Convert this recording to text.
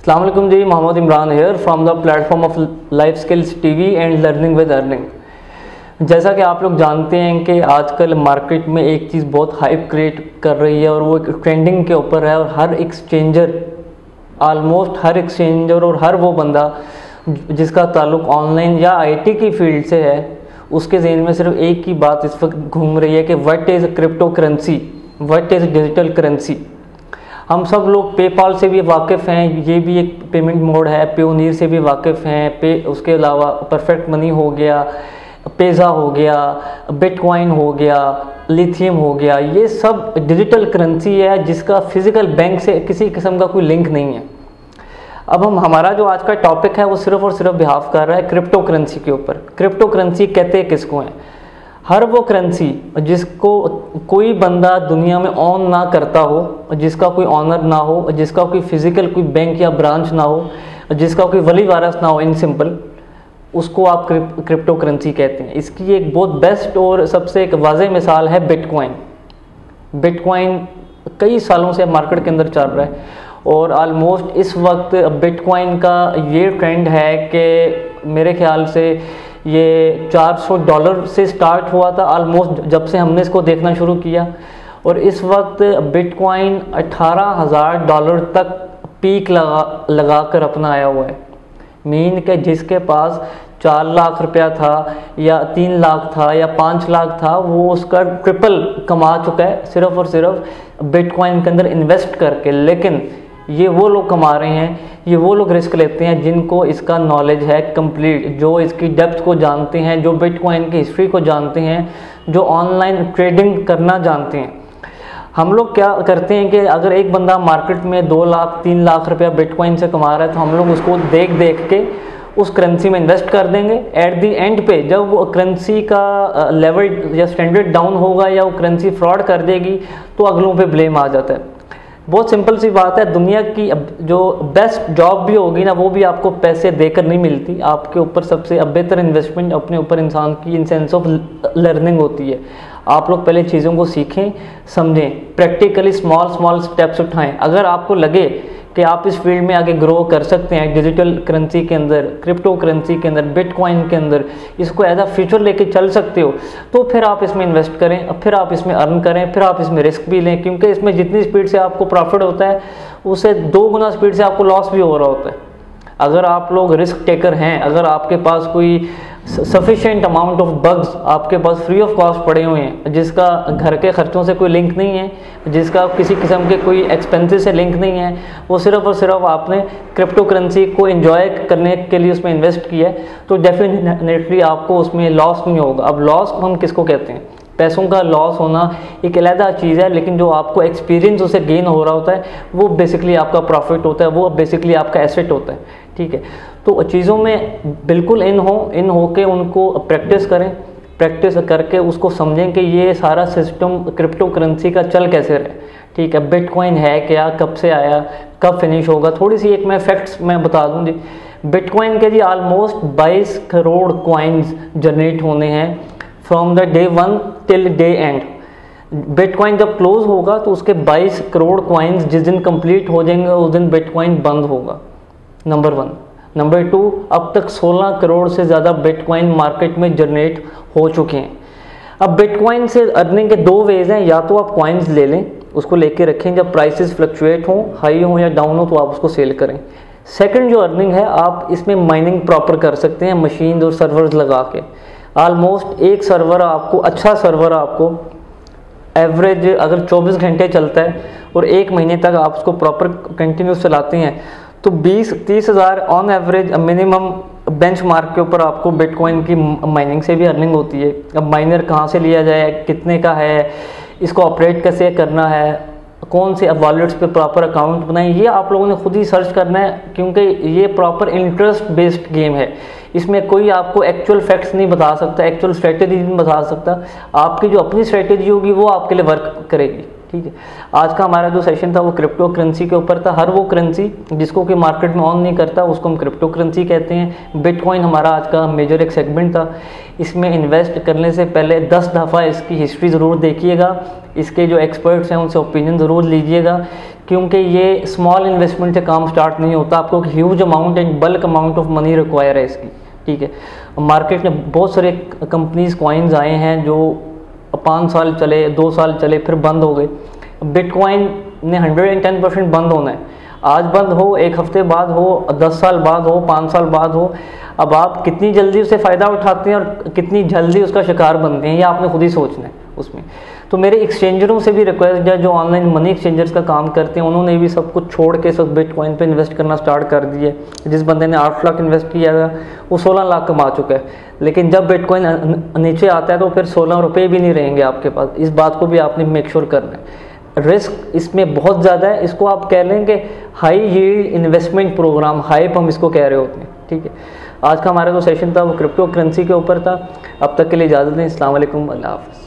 अस्सलाम वालेकुम जी, Mohammad Imran here from the platform of life skills TV and learning with earning. जैसा कि आप लोग जानते हैं कि आजकल मार्केट में एक चीज़ बहुत हाइप क्रिएट कर रही है और वो ट्रेंडिंग के ऊपर है और हर एक्सचेंजर, ऑलमोस्ट हर एक्सचेंजर और हर वो बंदा जिसका ताल्लुक ऑनलाइन या आईटी की फील्ड से है, उसके जहन में सिर्फ एक ही बात इस वक्त घूम रही है कि what is crypto currency, what is digital currency. हम सब लोग पेपाल से भी वाकिफ़ हैं, ये भी एक पेमेंट मोड है, पेयोनीर से भी वाकिफ़ हैं, उसके अलावा परफेक्ट मनी हो गया, पेज़ा हो गया, बिटकॉइन हो गया, लिथियम हो गया, ये सब डिजिटल करेंसी है जिसका फिज़िकल बैंक से किसी किस्म का कोई लिंक नहीं है। अब हमारा जो आज का टॉपिक है वो सिर्फ और सिर्फ बिहाफ कर रहा है क्रिप्टो करेंसी के ऊपर। क्रिप्टो करेंसी कहते हैं किसको हैं? हर वो करेंसी जिसको कोई बंदा दुनिया में ऑन ना करता हो, जिसका कोई ऑनर ना हो, जिसका कोई फिज़िकल कोई बैंक या ब्रांच ना हो, जिसका कोई वली वारस ना हो, इन सिंपल, उसको आप क्रिप्टो करेंसी कहते हैं। इसकी एक बहुत बेस्ट और सबसे एक वाज़ेह मिसाल है बिटकॉइन। बिटकॉइन कई सालों से मार्केट के अंदर चल रहा है और ऑलमोस्ट इस वक्त बिटकॉइन का ये ट्रेंड है कि मेरे ख्याल से ये $400 से स्टार्ट हुआ था ऑलमोस्ट जब से हमने इसको देखना शुरू किया, और इस वक्त बिटकॉइन $18,000 तक पीक लगा कर अपना आया हुआ है। मीन के जिसके पास 4 लाख रुपया था या 3 लाख था या 5 लाख था, वो उसका ट्रिपल कमा चुका है सिर्फ और सिर्फ बिटकॉइन के अंदर इन्वेस्ट करके। लेकिन ये वो लोग कमा रहे हैं, ये वो लोग रिस्क लेते हैं जिनको इसका नॉलेज है कंप्लीट, जो इसकी डेप्थ को जानते हैं, जो बिटकॉइन की हिस्ट्री को जानते हैं, जो ऑनलाइन ट्रेडिंग करना जानते हैं। हम लोग क्या करते हैं कि अगर एक बंदा मार्केट में 2 लाख 3 लाख रुपया बिटकॉइन से कमा रहा है तो हम लोग उसको देख देख के उस करेंसी में इन्वेस्ट कर देंगे। एट दी एंड पे जब वो करेंसी का लेवल या स्टैंडर्ड डाउन होगा या वो करेंसी फ्रॉड कर देगी तो अगलों पे ब्लेम आ जाता है। बहुत सिंपल सी बात है, दुनिया की जो बेस्ट जॉब भी होगी ना, वो भी आपको पैसे देकर नहीं मिलती। आपके ऊपर सबसे बेहतर इन्वेस्टमेंट अपने ऊपर इंसान की इन सेंस ऑफ लर्निंग होती है। आप लोग पहले चीज़ों को सीखें, समझें, प्रैक्टिकली स्मॉल स्टेप्स उठाएं। अगर आपको लगे कि आप इस फील्ड में आगे ग्रो कर सकते हैं, डिजिटल करेंसी के अंदर, क्रिप्टो करेंसी के अंदर, बिटकॉइन के अंदर, इसको एज अ फ्यूचर लेके चल सकते हो, तो फिर आप इसमें इन्वेस्ट करें, फिर आप इसमें अर्न करें, फिर आप इसमें रिस्क भी लें, क्योंकि इसमें जितनी स्पीड से आपको प्रॉफिट होता है उससे 2 गुना स्पीड से आपको लॉस भी हो रहा होता है। अगर आप लोग रिस्क टेकर हैं, अगर आपके पास कोई सफिशिएंट अमाउंट ऑफ बग्स आपके पास फ्री ऑफ कॉस्ट पड़े हुए हैं, जिसका घर के खर्चों से कोई लिंक नहीं है, जिसका किसी किस्म के कोई एक्सपेंसेस से लिंक नहीं है, वो सिर्फ और सिर्फ आपने क्रिप्टो करेंसी को एंजॉय करने के लिए उसमें इन्वेस्ट किया है, तो डेफिनेटली आपको उसमें लॉस नहीं होगा। अब लॉस हम किसको कहते हैं? पैसों का लॉस होना एक अलग चीज़ है, लेकिन जो आपको एक्सपीरियंस उसे गेन हो रहा होता है वो बेसिकली आपका प्रॉफिट होता है, वो बेसिकली आपका एसेट होता है। ठीक है, तो चीज़ों में बिल्कुल इन हो के उनको प्रैक्टिस करें, प्रैक्टिस करके उसको समझें कि ये सारा सिस्टम क्रिप्टो करेंसी का चल कैसे रहे। ठीक है, बिटकॉइन है क्या, कब से आया, कब फिनिश होगा, थोड़ी सी एक मैं फैक्ट्स मैं बता दूँ जी। बिटकॉइन के जी ऑलमोस्ट 22 करोड़ कॉइन्स जनरेट होने हैं from the day 1 till day and. Bitcoin जब क्लोज होगा तो उसके 22 करोड़ कॉइन्स जिस दिन कंप्लीट हो जाएंगे उस दिन बिटकॉइन बंद होगा, नंबर 1। नंबर 2, अब तक 16 करोड़ से ज़्यादा बिटकॉइन मार्केट में जनरेट हो चुके हैं। अब बिटकॉइन से अर्निंग के 2 वेज हैं, या तो आप कॉइन्स ले लें, उसको लेके रखें, जब प्राइसेस फ्लक्चुएट हों, हाई हो या डाउन हो, तो आप उसको सेल करें। सेकंड जो अर्निंग है, आप इसमें माइनिंग प्रॉपर कर सकते हैं मशीन और सर्वर्स लगा के। ऑलमोस्ट एक सर्वर आपको, अच्छा सर्वर आपको एवरेज अगर 24 घंटे चलता है और 1 महीने तक आप उसको प्रॉपर कंटिन्यूस चलाते हैं तो 20-30 हज़ार ऑन एवरेज मिनिमम बेंचमार्क के ऊपर आपको बिटकॉइन की माइनिंग से भी अर्निंग होती है। अब माइनर कहाँ से लिया जाए, कितने का है, इसको ऑपरेट कैसे करना है, कौन से वॉलेट्स पे प्रॉपर अकाउंट बनाएं, ये आप लोगों ने खुद ही सर्च करना है, क्योंकि ये प्रॉपर इंटरेस्ट बेस्ड गेम है। इसमें कोई आपको एक्चुअल फैक्ट्स नहीं बता सकता, एक्चुअल स्ट्रेटेजी नहीं बता सकता। आपकी जो अपनी स्ट्रेटेजी होगी वो आपके लिए वर्क करेगी। ठीक है। आज का हमारा जो सेशन था वो क्रिप्टो करेंसी के ऊपर था। हर वो करेंसी जिसको कि मार्केट में ऑन नहीं करता उसको हम क्रिप्टो करेंसी कहते हैं। बिटकॉइन हमारा आज का मेजर एक सेगमेंट था। इसमें इन्वेस्ट करने से पहले 10 दफ़ा इसकी हिस्ट्री ज़रूर देखिएगा, इसके जो एक्सपर्ट्स हैं उनसे ओपिनियन ज़रूर लीजिएगा, क्योंकि ये स्मॉल इन्वेस्टमेंट से काम स्टार्ट नहीं होता। आपको huge amount and bulk amount of money require है इसकी, ठीक है। मार्केट में बहुत सारे कंपनीज कॉइन्स आए हैं जो 5 साल चले, 2 साल चले, फिर बंद हो गए। बिटकॉइन ने 110% बंद होना है। आज बंद हो, एक हफ्ते बाद हो, 10 साल बाद हो, 5 साल बाद हो, अब आप कितनी जल्दी उससे फ़ायदा उठाते हैं और कितनी जल्दी उसका शिकार बनते हैं, ये आपने खुद ही सोचना है उसमें। तो मेरे एक्सचेंजरों से भी रिक्वेस्ट है, जो ऑनलाइन मनी एक्सचेंजर्स का काम करते हैं, उन्होंने भी सब कुछ छोड़ के सब बिटकॉइन पे इन्वेस्ट करना स्टार्ट कर दिए। जिस बंदे ने 8 लाख इन्वेस्ट किया था वो 16 लाख कमा चुका है, लेकिन जब बिटकॉइन नीचे आता है तो फिर 16 रुपये भी नहीं रहेंगे आपके पास। इस बात को भी आपने मेक श्योर करना है। रिस्क इसमें बहुत ज़्यादा है, इसको आप कह लें कि high yield investment programme, hype हम इसको कह रहे होते हैं, ठीक है। आज का हमारा जो सेशन था वो क्रिप्टो करेंसी के ऊपर था। अब तक के लिए इजाज़त दें। अस्सलाम वालेकुम, अल्लाह हाफ़िज़।